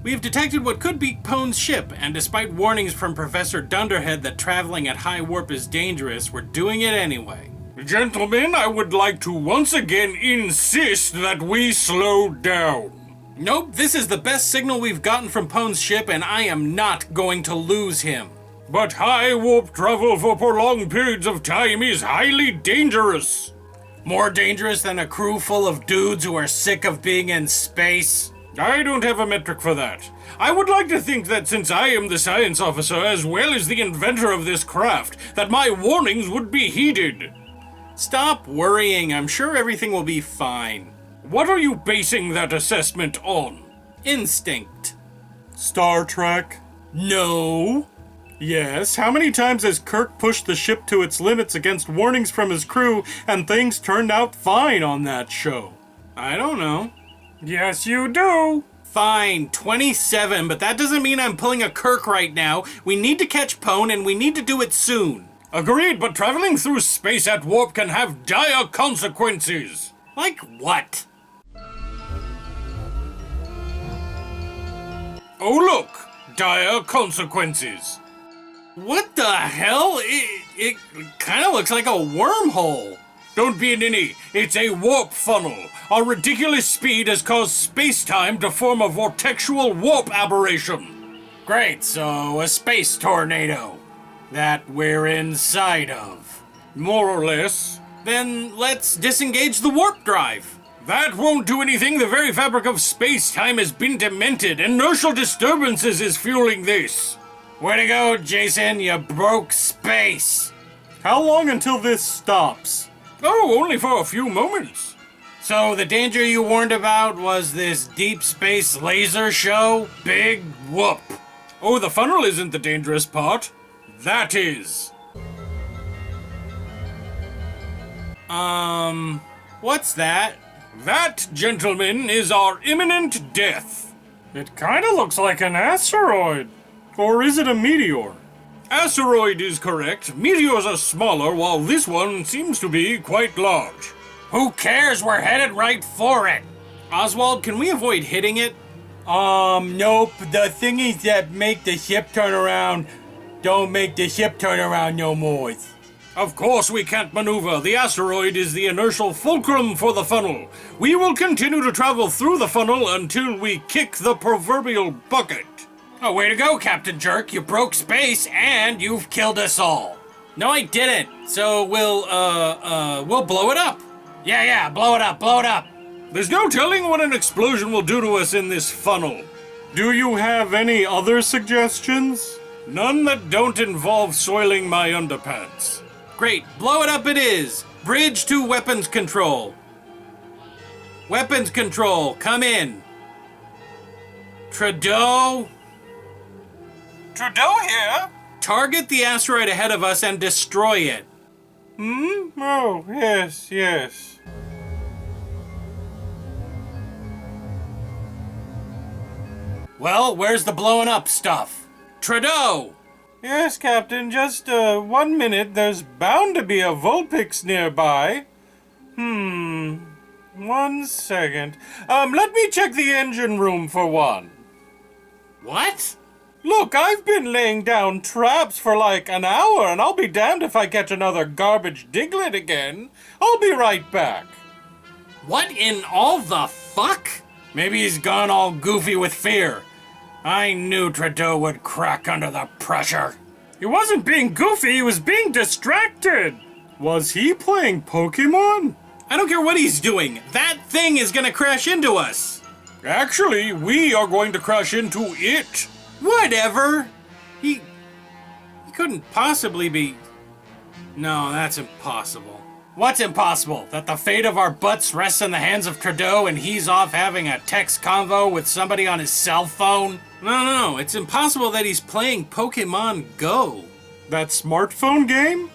We've detected what could be Pone's ship, and despite warnings from Professor Dunderhead that traveling at high warp is dangerous, we're doing it anyway. Gentlemen, I would like to once again insist that we slow down. Nope, this is the best signal we've gotten from Pone's ship, and I am not going to lose him. But high warp travel for prolonged periods of time is highly dangerous. More dangerous than a crew full of dudes who are sick of being in space? I don't have a metric for that. I would like to think that since I am the science officer as well as the inventor of this craft, that my warnings would be heeded. Stop worrying, I'm sure everything will be fine. What are you basing that assessment on? Instinct. Star Trek? No. Yes, how many times has Kirk pushed the ship to its limits against warnings from his crew and things turned out fine on that show? I don't know. Yes, you do. Fine, 27, but that doesn't mean I'm pulling a Kirk right now. We need to catch Pone, and we need to do it soon. Agreed, but traveling through space at warp can have dire consequences. Like what? Oh look, dire consequences. What the hell? It kind of looks like a wormhole. Don't be a ninny, it's a warp funnel. Our ridiculous speed has caused space-time to form a vortexual warp aberration. Great, so a space tornado that we're inside of. More or less. Then let's disengage the warp drive. That won't do anything. The very fabric of space-time has been demented. Inertial disturbances is fueling this. Way to go, Jason, you broke space. How long until this stops? Oh, only for a few moments. So the danger you warned about was this deep space laser show? Big whoop. Oh, the funnel isn't the dangerous part. That is. What's that? That, gentlemen, is our imminent death. It kinda looks like an asteroid. Or is it a meteor? Asteroid is correct. Meteors are smaller, while this one seems to be quite large. Who cares? We're headed right for it. Oswald, can we avoid hitting it? Nope. The thingies that make the ship turn around don't make the ship turn around no more. Of course we can't maneuver. The asteroid is the inertial fulcrum for the funnel. We will continue to travel through the funnel until we kick the proverbial bucket. Oh, way to go, Captain Jerk. You broke space and you've killed us all. No, I didn't. So we'll blow it up. Yeah, blow it up. There's no telling what an explosion will do to us in this funnel. Do you have any other suggestions? None that don't involve soiling my underpants. Great, blow it up it is. Bridge to weapons control. Weapons control, come in. Trudeau? Trudeau here? Target the asteroid ahead of us and destroy it. Oh, yes. Well, where's the blowing up stuff? Trudeau! Yes, Captain, just 1 minute. There's bound to be a Vulpix nearby. 1 second. Let me check the engine room for one. What? Look, I've been laying down traps for like an hour, and I'll be damned if I catch another garbage diglet again. I'll be right back. What in all the fuck? Maybe he's gone all goofy with fear. I knew Trudeau would crack under the pressure. He wasn't being goofy, he was being distracted. Was he playing Pokemon? I don't care what he's doing. That thing is gonna crash into us. Actually, we are going to crash into it. Whatever. He couldn't possibly be... No, that's impossible. What's impossible? That the fate of our butts rests in the hands of Trudeau and he's off having a text convo with somebody on his cell phone? No, it's impossible that he's playing Pokemon Go. That smartphone game?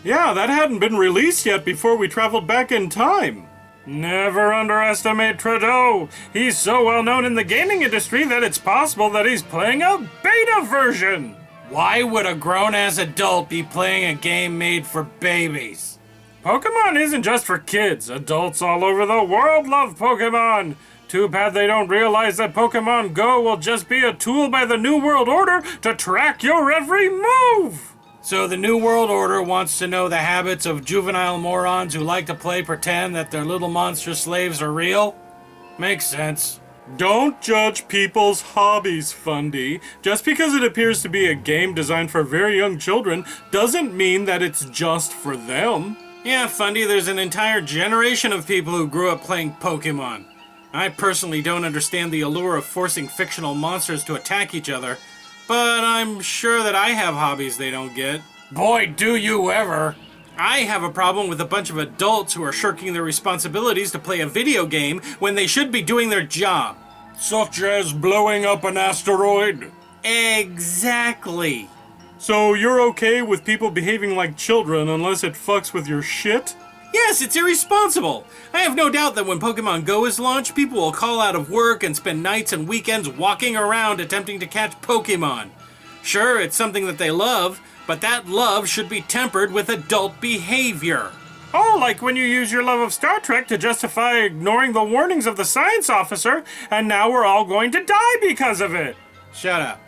Yeah, that hadn't been released yet before we traveled back in time. Never underestimate Trudeau. He's so well known in the gaming industry that it's possible that he's playing a beta version. Why would a grown-ass adult be playing a game made for babies? Pokemon isn't just for kids. Adults all over the world love Pokemon. Too bad they don't realize that Pokemon Go will just be a tool by the New World Order to track your every move! So the New World Order wants to know the habits of juvenile morons who like to play pretend that their little monster slaves are real? Makes sense. Don't judge people's hobbies, Fundy. Just because it appears to be a game designed for very young children doesn't mean that it's just for them. Yeah, Fundy, there's an entire generation of people who grew up playing Pokemon. I personally don't understand the allure of forcing fictional monsters to attack each other, but I'm sure that I have hobbies they don't get. Boy, do you ever. I have a problem with a bunch of adults who are shirking their responsibilities to play a video game when they should be doing their job. Such as blowing up an asteroid. Exactly. So you're okay with people behaving like children unless it fucks with your shit? Yes, it's irresponsible. I have no doubt that when Pokemon Go is launched, people will call out of work and spend nights and weekends walking around attempting to catch Pokemon. Sure, it's something that they love, but that love should be tempered with adult behavior. Oh, like when you use your love of Star Trek to justify ignoring the warnings of the science officer, and now we're all going to die because of it. Shut up.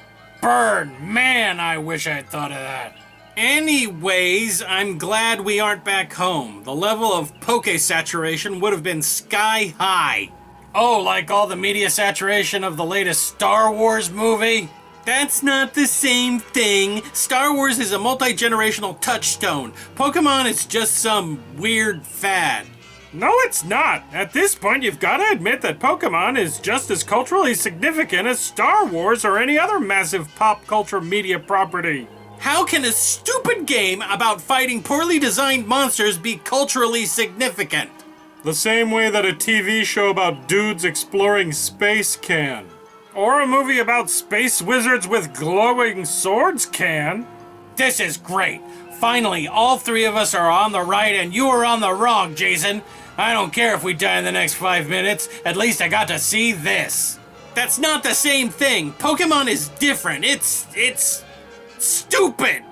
Burn. Man, I wish I'd thought of that. Anyways, I'm glad we aren't back home. The level of poke saturation would have been sky high. Oh, like all the media saturation of the latest Star Wars movie? That's not the same thing. Star Wars is a multi-generational touchstone. Pokemon is just some weird fad. No, it's not. At this point, you've got to admit that Pokemon is just as culturally significant as Star Wars or any other massive pop culture media property. How can a stupid game about fighting poorly designed monsters be culturally significant? The same way that a TV show about dudes exploring space can. Or a movie about space wizards with glowing swords can. This is great. Finally, all three of us are on the right and you are on the wrong, Jason. I don't care if we die in the next 5 minutes. At least I got to see this. That's not the same thing. Pokemon is different. It's stupid.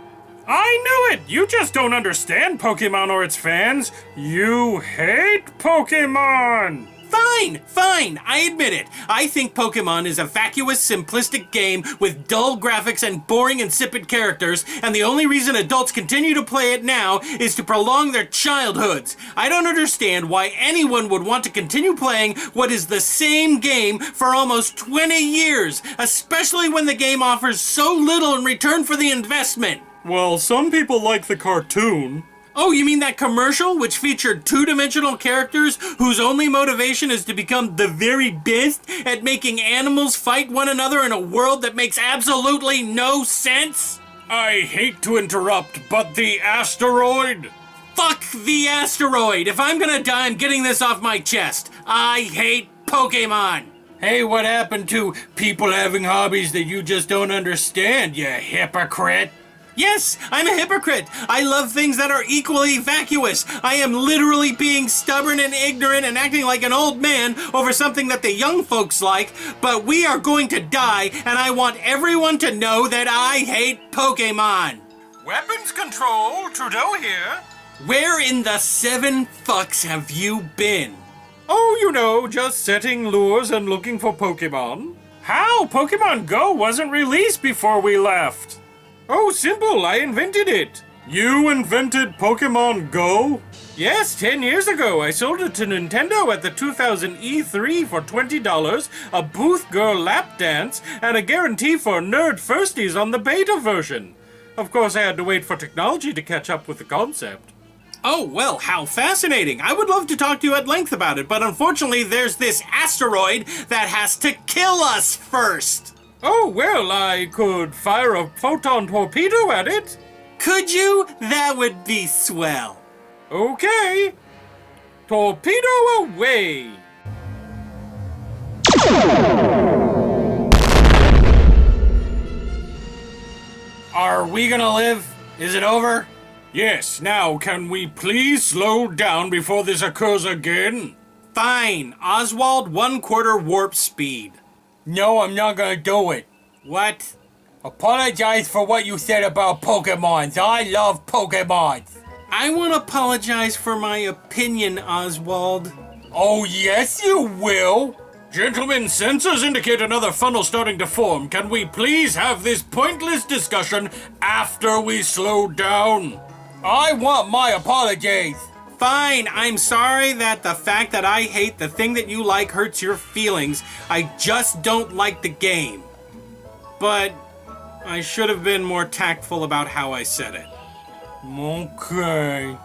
I knew it! You just don't understand Pokemon or its fans. You hate Pokemon! Fine, I admit it. I think Pokemon is a vacuous, simplistic game with dull graphics and boring, insipid characters, and the only reason adults continue to play it now is to prolong their childhoods. I don't understand why anyone would want to continue playing what is the same game for almost 20 years, especially when the game offers so little in return for the investment. Well, some people like the cartoon. Oh, you mean that commercial which featured two-dimensional characters whose only motivation is to become the very best at making animals fight one another in a world that makes absolutely no sense? I hate to interrupt, but the asteroid? Fuck the asteroid! If I'm gonna die, I'm getting this off my chest. I hate Pokemon! Hey, what happened to people having hobbies that you just don't understand, you hypocrite? Yes, I'm a hypocrite. I love things that are equally vacuous. I am literally being stubborn and ignorant and acting like an old man over something that the young folks like, but we are going to die, and I want everyone to know that I hate Pokemon. Weapons control, Trudeau here. Where in the 7 fucks have you been? Oh, you know, just setting lures and looking for Pokemon. How? Pokemon Go wasn't released before we left. Oh, simple, I invented it. You invented Pokemon Go? Yes, 10 years ago, I sold it to Nintendo at the 2000 E3 for $20, a booth girl lap dance, and a guarantee for nerd firsties on the beta version. Of course, I had to wait for technology to catch up with the concept. Oh, well, how fascinating. I would love to talk to you at length about it, but unfortunately there's this asteroid that has to kill us first. Oh, well, I could fire a photon torpedo at it. Could you? That would be swell. Okay. Torpedo away. Are we gonna live? Is it over? Yes, now can we please slow down before this occurs again? Fine. Oswald, 1/4 warp speed. No, I'm not gonna do it. What? Apologize for what you said about Pokemons. I love Pokemons. I want to apologize for my opinion, Oswald. Oh, yes, you will. Gentlemen, sensors indicate another funnel starting to form. Can we please have this pointless discussion after we slow down? I want my apologies. Fine, I'm sorry that the fact that I hate the thing that you like hurts your feelings. I just don't like the game. But I should have been more tactful about how I said it. Okay.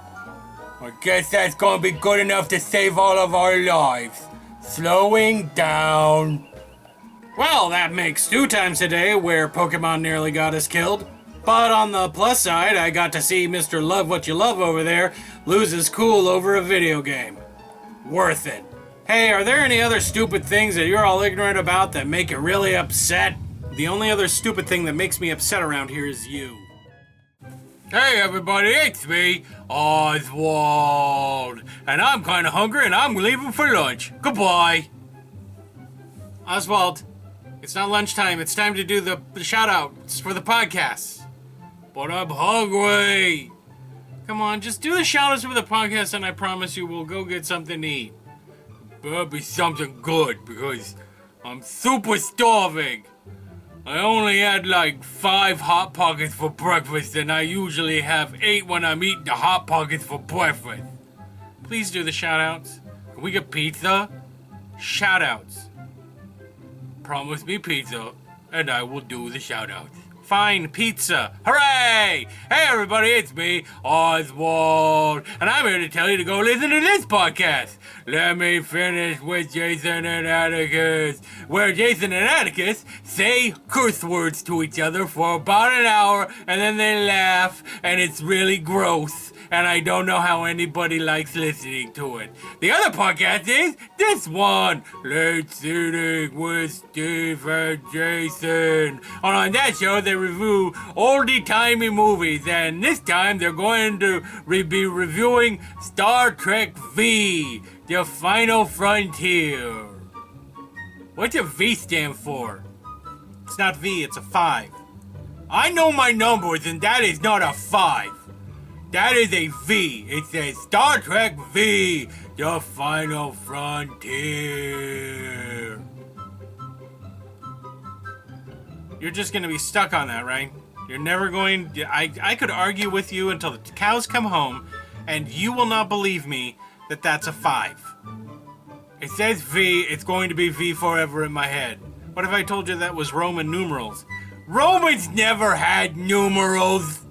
I guess that's gonna be good enough to save all of our lives. Slowing down. Well, that makes 2 times a day where Pokemon nearly got us killed. But on the plus side, I got to see Mr. Love What You Love over there lose his cool over a video game. Worth it. Hey, are there any other stupid things that you're all ignorant about that make you really upset? The only other stupid thing that makes me upset around here is you. Hey everybody, it's me, Oswald. And I'm kinda hungry and I'm leaving for lunch. Goodbye. Oswald, it's not lunchtime. It's time to do the shout-outs for the podcast. But I'm hungry. Come on, just do the shout-outs for the podcast and I promise you we'll go get something to eat. Better be something good because I'm super starving. I only had like 5 Hot Pockets for breakfast and I usually have 8 when I'm eating the Hot Pockets for breakfast. Please do the shout-outs. Can we get pizza? Shout-outs. Promise me pizza, and I will do the shout-outs. Fine, pizza. Hooray! Hey everybody, it's me, Oswald, and I'm here to tell you to go listen to this podcast, Lemme Finish with Jason and Atticus, where Jason and Atticus say curse words to each other for about an hour, and then they laugh, and it's really gross. And I don't know how anybody likes listening to it. The other podcast is this one, Late Seating with Steve and Jason. And on that show, they review oldie-timey movies. And this time, they're going to be reviewing Star Trek V, The Final Frontier. What's a V stand for? It's not V, it's a 5. I know my numbers, and that is not a 5. That is a V. It says Star Trek V, The Final Frontier. You're just gonna be stuck on that, right? You're never going... I could argue with you until the cows come home, and you will not believe me that that's a 5. It says V, it's going to be V forever in my head. What if I told you that was Roman numerals? Romans never had numerals!